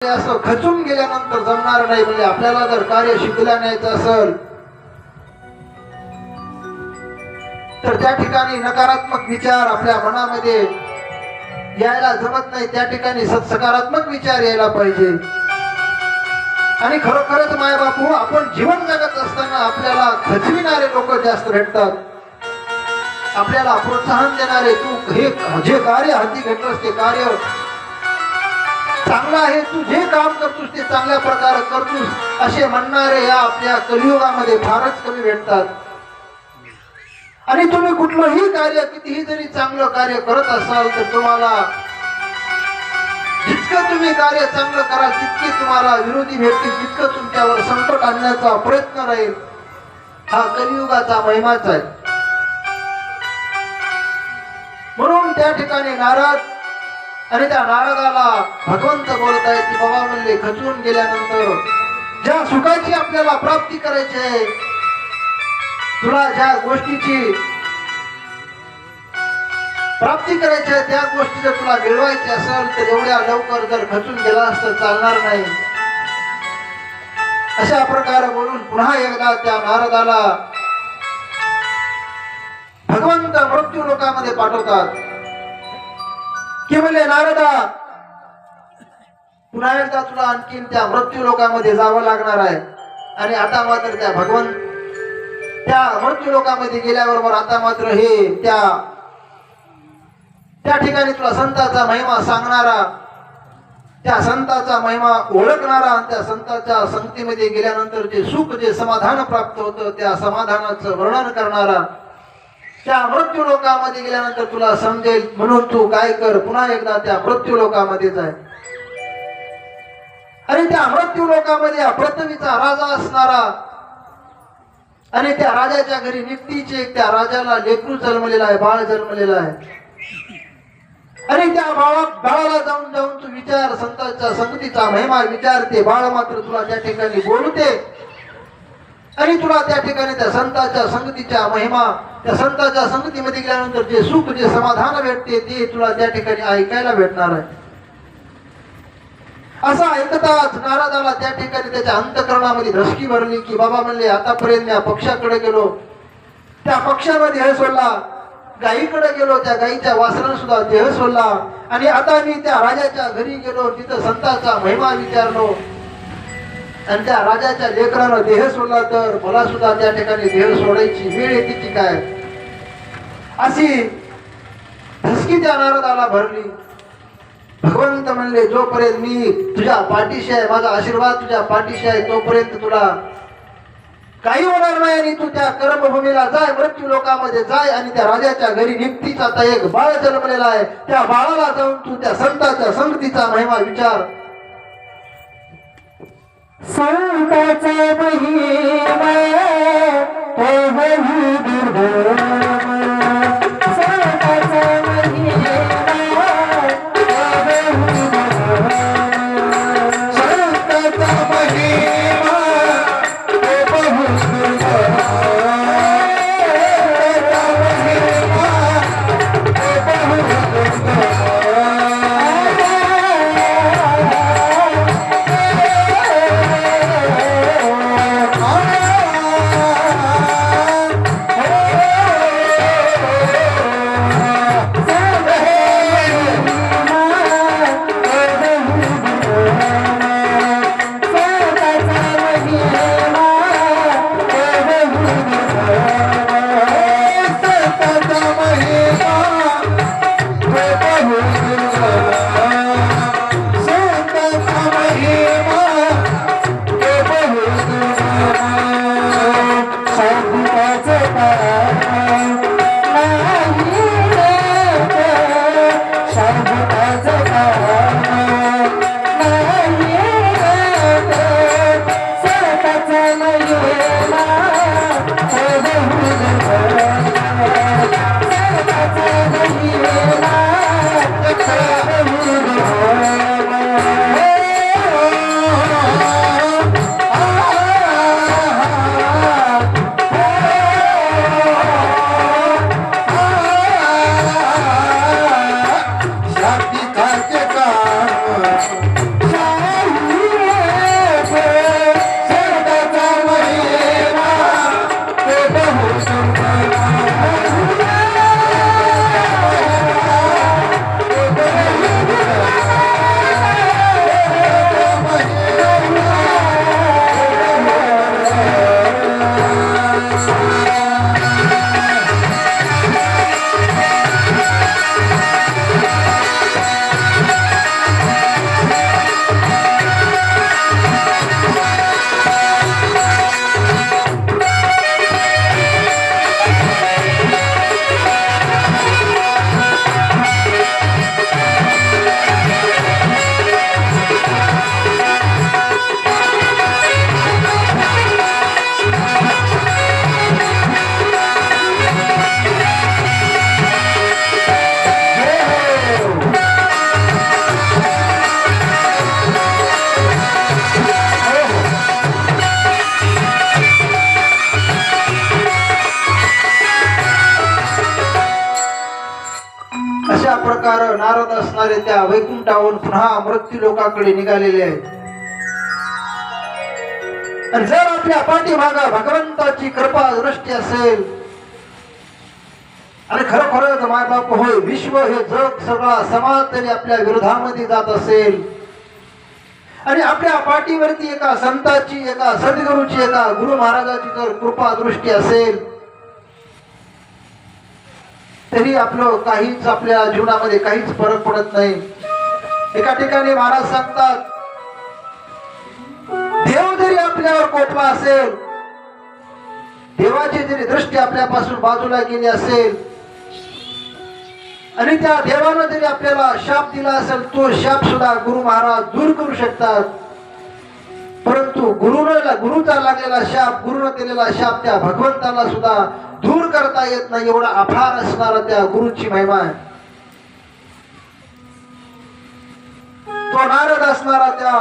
असं खचून गेल्यानंतर जमणार नाही. म्हणजे आपल्याला जर कार्य शिकला न्यायचं असेल तर त्या ठिकाणी नकारात्मक विचार आपल्या मनामध्ये यायला जमत नाही. त्या ठिकाणी सकारात्मक विचार यायला पाहिजे. आणि खरोखरच माय बापू, आपण जीवन जगत असताना आपल्याला खचविणारे लोक जास्त भेटतात. आपल्याला प्रोत्साहन देणारे, तू हे जे कार्य हाती घेतलंस ते कार्य चांगलं आहे, तू जे काम करतोस ते चांगल्या प्रकारे करतोस असे म्हणणारे या आपल्या कलियुगामध्ये फारच कमी भेटतात. आणि तुम्ही कुठलंही कार्य कितीही जरी चांगलं कार्य करत असाल तर तुम्हाला जितकं तुम्ही कार्य चांगलं कराल तितके तुम्हाला विरोधी भेटतील, जितकं तुमच्यावर संकट आणण्याचा प्रयत्न राहील. हा कलियुगाचा महिमाच आहे. म्हणून त्या ठिकाणी नारद आणि त्या नारदाला भगवंत बोलत आहेत की बाबा म्हणले, खचून गेल्यानंतर ज्या सुखाची आपल्याला प्राप्ती करायची आहे, तुला ज्या गोष्टीची प्राप्ती करायची आहे त्या गोष्टी जर तुला मिळवायची असेल तर एवढ्या लवकर जर खचून गेलास तर चालणार नाही. अशा प्रकारे बोलून पुन्हा एकदा त्या नारदाला भगवंत मृत्यू लोकामध्ये पाठवतात की म्हणले, नारदा पुन्हा एकदा तुला आणखीन त्या मृत्यू लोकामध्ये जावं लागणार आहे. आणि आता मात्र त्या मृत्यू लोकामध्ये गेल्याबरोबर आता मात्र हे त्या ठिकाणी तुला संताचा महिमा सांगणारा, त्या संताचा महिमा ओळखणारा आणि त्या संताच्या संगतीमध्ये गेल्यानंतर जे सुख, जे समाधान प्राप्त होतं त्या समाधानाचं वर्णन करणारा, त्या मृत्यू लोकामध्ये गेल्यानंतर तुला समजेल. म्हणून तू काय कर, पुन्हा एकदा त्या मृत्यू लोकामध्ये जाय. आणि त्या मृत्यू लोकामध्ये पृथ्वीचा राजा असणारा आणि त्या राजाच्या घरी निकटीचे त्या राजाला लेकरू जन्मलेला आहे, बाळ जन्मलेला आहे. आणि त्या बाळाला जाऊन तू विचार, संतांच्या संगतीचा महिमा विचार. ते बाळ मात्र तुला त्या ठिकाणी बोलते आणि तुला त्या ठिकाणी त्या संतांच्या संगतीच्या महिमा, त्या संतांच्या संगतीमध्ये गेल्यानंतर जे सुख, जे समाधान भेटते ते तुला त्या ठिकाणी ऐकायला भेटणार आहे. असा ऐकताच नारदाला त्या ठिकाणी त्याच्या अंतःकरणामध्ये धसकी भरली की बाबा म्हणले, आतापर्यंत मी पक्षाकडे गेलो, त्या पक्षामध्ये देह सोडला, गायीकडे गेलो, त्या गायीच्या वासराने सुद्धा देह सोडला, आणि आता मी त्या राजाच्या घरी गेलो, तिथं संतांचा महिमा विचारलो आणि त्या राजाच्या लेकरानं देह सोडला तर मला सुद्धा त्या ठिकाणी देह सोडायची वेळ येते की काय, अशी धसकी त्या नारदाला भरली. भगवंत म्हणले, जोपर्यंत मी तुझ्या पाठीशी आहे, माझा आशीर्वाद तुझ्या पाठीशी आहे, तोपर्यंत तुला काही होणार नाही. आणि तू त्या कर्मभूमीला जाय, मृत्यू लोकामध्ये जाय आणि त्या राजाच्या घरी निकटीच आता एक बाळ जन्मलेला आहे, त्या बाळाला जाऊन तू त्या संतांच्या संगतीचा महिमा विचार. संताचा महिमा नारद असणारे त्या वैकुंठावरून पुन्हा मृत्यू लोकाकडे निघालेले आहेत. आणि जर आपल्या पाठीमागा भगवंताची कृपा दृष्टी असेल आणि खरोखरच मायबाप होय, विश्व हे जग सगळा समाज तरी आपल्या विरोधामध्ये जात असेल आणि आपल्या पाठीवरती एका संताची, एका सद्गुरूची, एका गुरु महाराजाची जर कृपा दृष्टी असेल तरी आपलं काहीच, आपल्या जीवनामध्ये काहीच फरक पडत नाही. एका ठिकाणी महाराज सांगतात, देव जरी आपल्यावर कोपला असेल, देवाची जरी दृष्टी आपल्यापासून बाजूला गेली असेल आणि त्या देवानं जरी आपल्याला शाप दिला असेल, तो शाप सुद्धा गुरु महाराज दूर करू शकतात. परंतु गुरुचा लागलेला शाप, गुरुनं दिलेला शाप त्या भगवंताला सुद्धा दूर करता येत नाही. एवढा अफार असणारा त्या गुरुची महिमा आहे. तो नारद असणारा त्या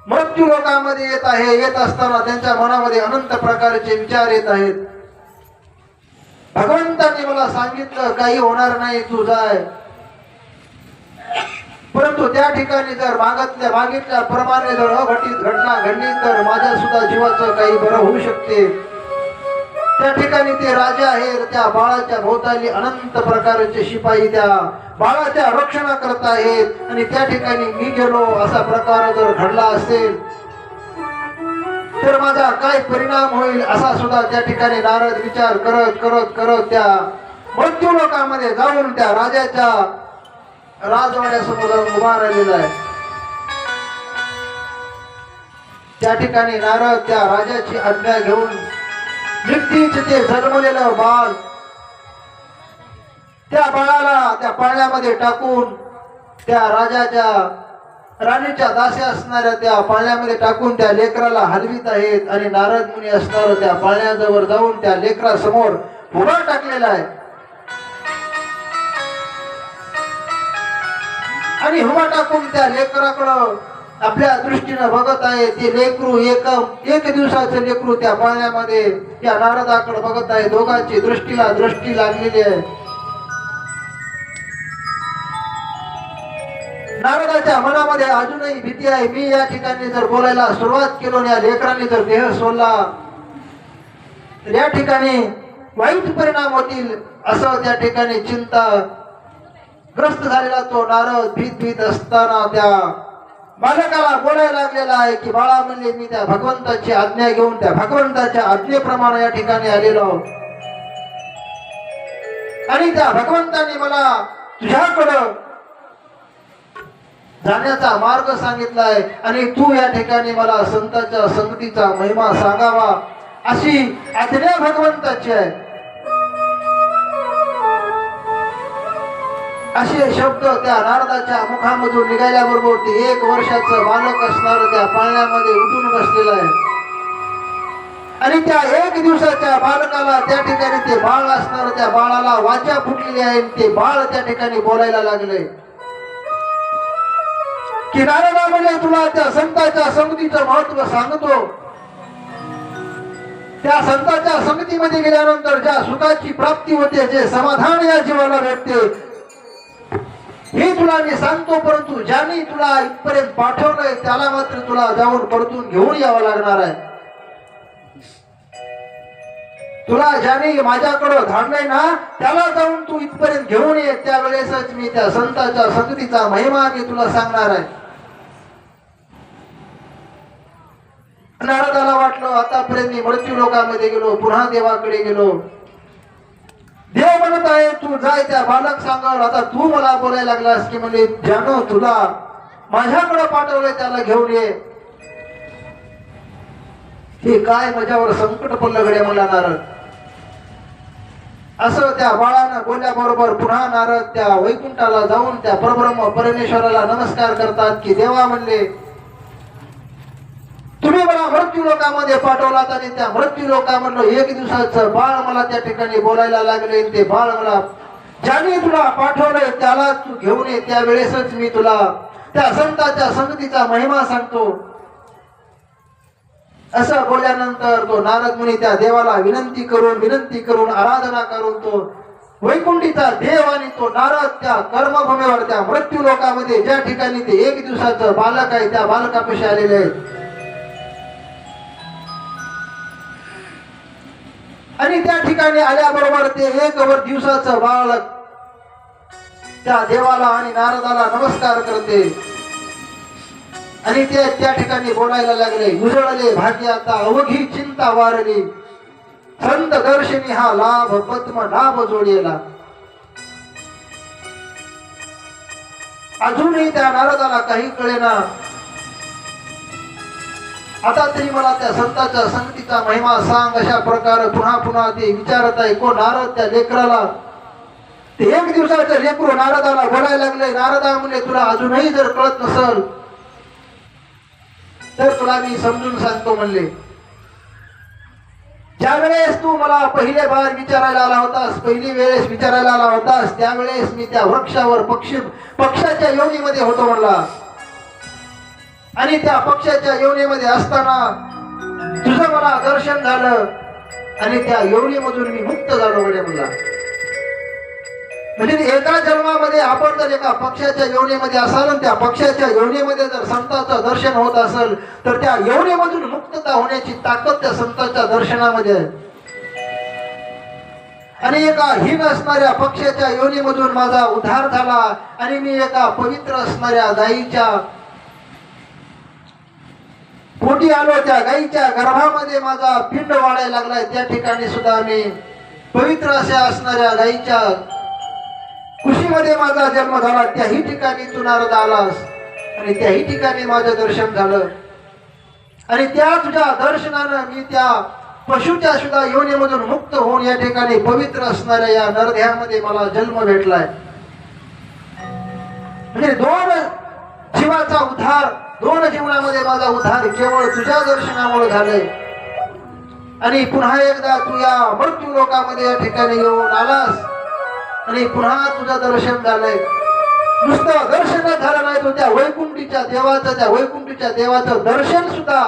मृत्यू लोकांमध्ये येत आहे. येत असताना त्यांच्या मनामध्ये अनंत प्रकारचे विचार येत आहेत. भगवंतांनी मला सांगितलं काही होणार नाही, तू जाय. परंतु त्या ठिकाणी जर मागितल्या प्रमाणे जर अघटित घटना घडली तर माझ्या सुद्धा जीवाचं काही बरं होऊ शकते. त्या ठिकाणी ते राजा आहे, त्या बाळाच्या भोवताली अनंत प्रकारचे शिपाई त्या बाळाच्या रक्षणा करत आहेत आणि त्या ठिकाणी मी गेलो असा प्रकार जर घडला असेल तर माझा काय परिणाम होईल असा सुद्धा त्या ठिकाणी नारद विचार करत करत करत त्या मृत्यू लोकांमध्ये जाऊन त्या राजाच्या राजवाड्यासमोर उभा राहिलेला आहे. त्या ठिकाणी नारद त्या राजाची आज्ञा घेऊन नुकतीच ते जन्मलेलं बाळ त्या बाळाला त्या पाळण्यामध्ये टाकून त्या राजाच्या राणीच्या दास्या असणाऱ्या त्या पाळण्यामध्ये टाकून त्या लेकराला हलवीत आहेत आणि नारद मुनी असणार त्या पाळण्याजवळ जाऊन त्या लेकरासमोर उभा टाकलेला आहे आणि हुबा टाकून त्या लेकराकडं आपल्या दृष्टीनं बघत आहे. ते लेकरू एक दिवसाचं लेकरू त्या पाळण्यामध्ये त्या नारदाकडे बघत आहे. दोघांची दृष्टी लागलेली आहे. नारदाच्या मनामध्ये अजूनही भीती आहे. मी या ठिकाणी जर बोलायला सुरुवात केलो आणि या लेकरांनी जर देह सोडला तर या ठिकाणी वाईट परिणाम होतील असं त्या ठिकाणी चिंता ग्रस्त झालेला तो नारद भीत असताना त्या बालकाला बोलायला लागलेला आहे की बाळा म्हणले, मी त्या भगवंताची आज्ञा घेऊन त्या भगवंताच्या आज्ञेप्रमाणे या ठिकाणी आलेलो आणि त्या भगवंताने मला तुझ्याकडं जाण्याचा मार्ग सांगितलाय आणि तू या ठिकाणी मला संतांच्या संगतीचा महिमा सांगावा अशी आज्ञा भगवंताची आहे. असे शब्द त्या नारदाच्या मुखामधून निघाल्याबरोबर ते 1 वर्षाचं बालक असणार त्या पाळण्यामध्ये उठून बसलेलं आहे आणि त्या 1 दिवसाच्या बालकाला त्या ठिकाणी ते बाळ असणार त्या बाळाला वाचा फुटलेली आहे. ते बाळ त्या ठिकाणी बोलायला लागले की नारदा म्हणजे तुला त्या संतांच्या संगतीचं महत्व सांगतो. त्या संतांच्या संगतीमध्ये गेल्यानंतर ज्या सुखाची प्राप्ती होते, जे समाधान या जीवाला भेटते हे तुला मी सांगतो. परंतु ज्याने तुला इथपर्यंत पाठवलंय त्याला मात्र तुला जाऊन परतून घेऊन यावं लागणार आहे. तुला ज्याने माझ्याकडं धाडलंय ना त्याला जाऊन तू इथपर्यंत घेऊन ये. त्यावेळेसच मी त्या संतांच्या संगतीचा महिमा मी तुला सांगणार आहे. नारदाला वाटलं आतापर्यंत मी मृत्यू लोकांमध्ये गेलो, पुन्हा देवाकडे गेलो. देव म्हणत आहे तू जाय त्या बालक सांगाल. आता तू मला बोलायला लागलास की म्हणजे ज्यानं तुला माझ्याकडे पाठवलंय त्याला घेऊन ये. हे काय माझ्यावर संकट पडलं गड्या मला नारद असं त्या बाळानं बोलल्याबरोबर पुन्हा नारद त्या वैकुंठाला जाऊन त्या परब्रह्म परमेश्वराला नमस्कार करतात की देवा म्हणले, तुम्ही मला मृत्यू लोकांमध्ये पाठवलात आणि त्या मृत्यू लोकांमधलं 1 दिवसाचं बाळ मला त्या ठिकाणी बोलायला लागले. ते बाळ मला ज्याने तुला पाठवलंय त्याला तू घेऊन ये. त्यावेळेसच मी तुला त्या संतांच्या संगतीचा महिमा सांगतो. असं बोलल्यानंतर तो नारद मुनी त्या देवाला विनंती करून आराधना करून तो वैकुंठीचा देव आणि तो नारद त्या कर्मभूमीवर त्या मृत्यू लोकामध्ये ज्या ठिकाणी ते 1 दिवसाचं बालक आहे त्या बालकापाशी आलेले आहेत. आणि त्या ठिकाणी आल्याबरोबर ते 1 दिवसाचं बालक त्या देवाला आणि नारदाला नमस्कार करते आणि ते त्या ठिकाणी बोलायला लागले. उजळले भाग्य आता अवघी चिंता वारली, संत दर्शनी हा लाभ पद्म नाभ जोडलेला. अजूनही त्या नारदाला काही कळेना. आता तरी मला त्या संतांच्या संगतीचा महिमा सांग, अशा प्रकारे पुन्हा पुन्हा ते विचारत आहे. कोण? नारद त्या लेकराला, ते 1 दिवसाचं लेकरू नारदाला बोलायला लागले. नारदा म्हणले, तुला अजूनही जर कळत नसल तर तुला मी समजून सांगतो म्हणले. ज्या वेळेस तू मला पहिल्या बार विचारायला आला होतास, पहिली वेळेस विचारायला आला होतास, त्यावेळेस मी त्या वृक्षावर पक्षाच्या योनीमध्ये होतो म्हणला. आणि त्या पक्षाच्या योनीमध्ये असताना तुझं मला दर्शन झालं आणि त्या योनीमधून मी मुक्त झालो म्हणला. म्हणजे एका जन्मामध्ये आपण जर एका पक्षाच्या योनीमध्ये असाल आणि त्या पक्षाच्या योनीमध्ये जर संतांचं दर्शन होत असेल तर त्या योनीमधून मुक्तता होण्याची ताकद त्या संतांच्या दर्शनामध्ये आहे. आणि एका हीन असणाऱ्या पक्षाच्या योनीमधून माझा उद्धार झाला आणि मी एका पवित्र असणाऱ्या गायीच्या पोटी आलो. त्या गायीच्या गर्भामध्ये माझा पिंड वाढायला लागलाय. त्या ठिकाणी सुद्धा मी पवित्र अशा असणाऱ्या गायीच्या कुशीमध्ये माझा जन्म झाला. त्याही ठिकाणी तू नारद आलास आणि त्याही ठिकाणी माझं दर्शन झालं. आणि त्या तुझ्या दर्शनानं मी त्या पशुच्या सुद्धा योनीमधून मुक्त होऊन या ठिकाणी पवित्र असणाऱ्या या नरदेहामध्ये मला जन्म भेटलाय. म्हणजे 2 जीवाचा उद्धार, 2 जीवनामध्ये माझा उद्धार केवळ तुझ्या दर्शनामुळे झालंय. आणि पुन्हा एकदा तू या मृत्यू लोकामध्ये या ठिकाणी येऊन आलास आणि पुन्हा तुझं दर्शन झालंय. नुसतं दर्शनच झालं नाही, तो त्या वैकुंठीच्या देवाचं दर्शन सुद्धा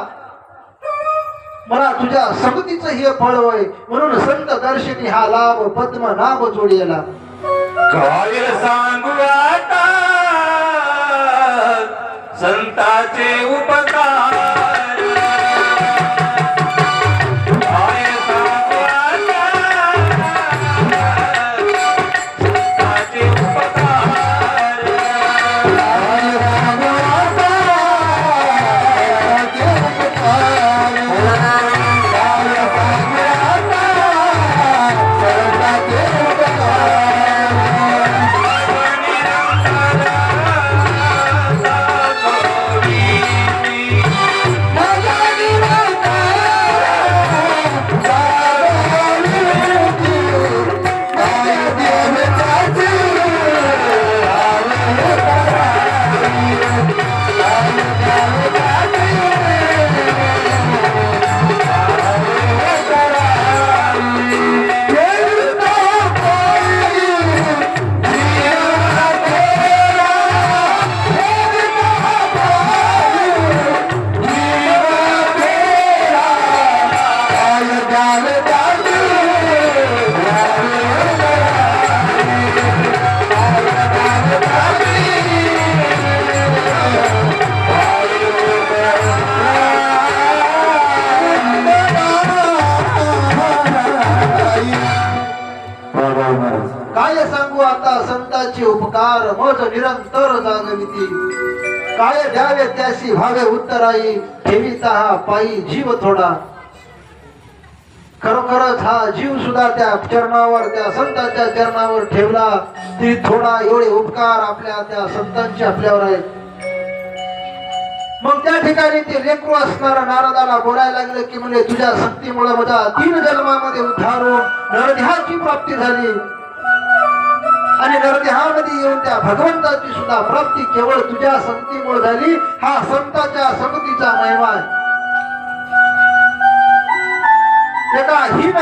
मला तुझ्या संगतीचं हे फळ होय. म्हणून संत दर्शनी हा लाभ पद्म नाभ जोडलेला. काय सांगू आता संताचे उपकार, काय सांगू आता संताचे उपकार, काय सांगू आता संतांचे उपकार, मज निरंतर जागविती. काय द्यावे त्याशी भावे उत्तराई, ठेवीता हा पायी जीव थोडा. खरोखरच हा जीव सुद्धा त्या चरणावर, त्या संतांच्या चरणावर ठेवला तरी थोडा. एवढे उपकार आपल्या त्या संतांचे आपल्यावर आहेत. मग त्या ठिकाणी ते लेकरू असणारा नारदाला बोलायला लागले की म्हणजे तुझ्या शक्तीमुळे माझा 3 जन्मामध्ये उद्धार होऊन नरदेहाची प्राप्ती झाली आणि नरदेहामध्ये येऊन त्या भगवंताची सुद्धा प्राप्ती केवळ तुझ्या संगतीमुळे झाली. हा संतांच्या संगतीचा महिमा आहे. एका हीन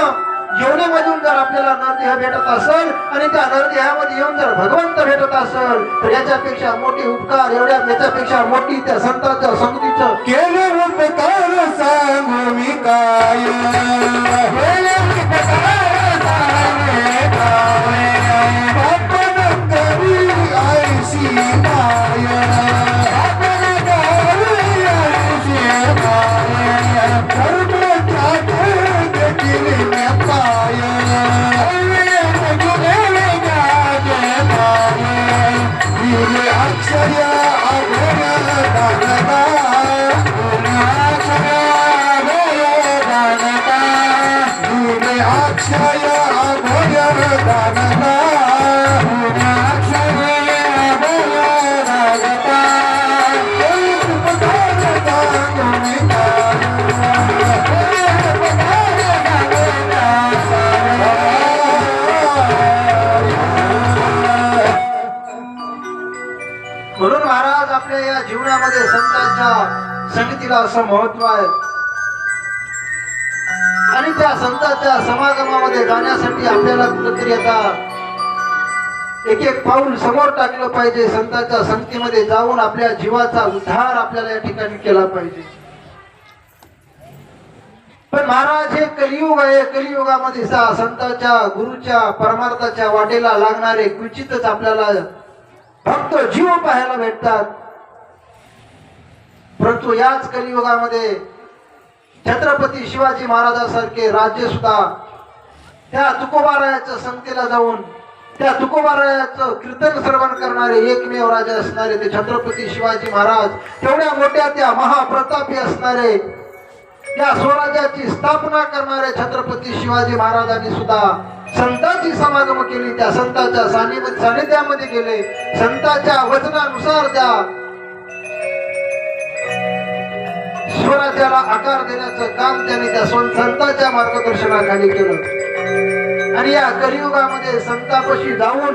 योनीमधून जर आपल्याला नरदेह भेटत असेल आणि त्या नरदेहामध्ये येऊन जर भगवंत भेटत असेल तर याच्यापेक्षा मोठी उपकार, याच्यापेक्षा मोठी त्या संतांच्या संगतीचं केले उपकार सांगू मी काय, केले उपकार सांगू मी काय. जीवनामध्ये संतांच्या संगतीला असं महत्व आहे आणि त्या संतांच्या समागमामध्ये जाण्यासाठी आपल्याला कुठेतरी आता एक एक पाऊल समोर टाकलं पाहिजे. संतांच्या संगतीमध्ये जाऊन आपल्या जीवाचा उद्धार आपल्याला या ठिकाणी केला पाहिजे. पण महाराज हे कलियुग आहे. कलियुगामध्ये संतांच्या गुरुच्या परमार्थाच्या वाटेला लागणारे क्वचितच आपल्याला फक्त जीव पाहायला भेटतात. परंतु याच कलियुगामध्ये छत्रपती शिवाजी महाराजांसारखे राज्य सुद्धा त्या तुकोबारायाच्या संगतीला जाऊन त्या तुकोबारायाचं कीर्तन श्रवण करणारे एकमेव राजा असणारे ते छत्रपती शिवाजी महाराज, तेवढ्या मोठ्या त्या महाप्रतापी असणारे त्या स्वराज्याची स्थापना करणारे छत्रपती शिवाजी महाराजांनी सुद्धा संतांची समागम केली. त्या संतांच्या सानिध्यामध्ये गेले. संतांच्या वचनानुसार त्या स्वराज्याला आकार देण्याचं काम त्यांनी त्या संतांच्या मार्गदर्शनाखाली केलं. आणि या कलियुगामध्ये संतापाशी जाऊन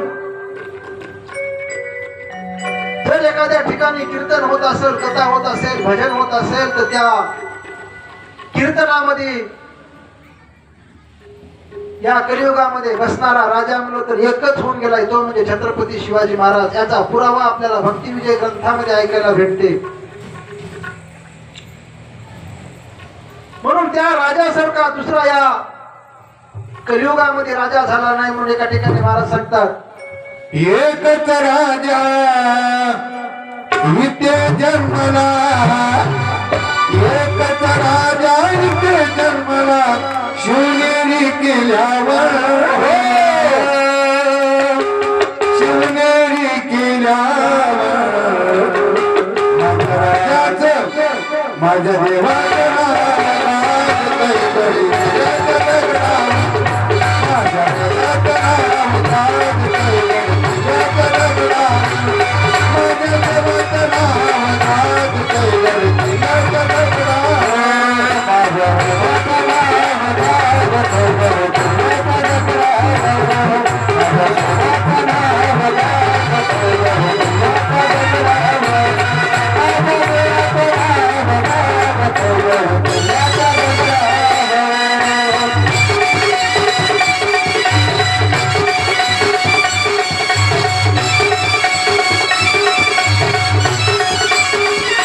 जर एखाद्या ठिकाणी कीर्तन होत असेल, कथा होत असेल, भजन होत असेल तर त्या कीर्तनामध्ये या कलियुगामध्ये बसणारा राजा म्हणलं तर एकच होऊन गेलाय, तो म्हणजे छत्रपती शिवाजी महाराज. याचा पुरावा आपल्याला भक्ती विजय ग्रंथामध्ये ऐकायला भेटते. म्हणून त्या राजासारखा दुसरा या कलियुगामध्ये राजा झाला नाही म्हणून एका ठिकाणी महाराज सांगतात, एकच राजा नित्य जन्मला, एकच राजा नित्य जन्मला, शिवनेरी केल्यावर, शिवनेरी केल्यावर माझ्या राजाचं, माझ्या देवाचं माझ्या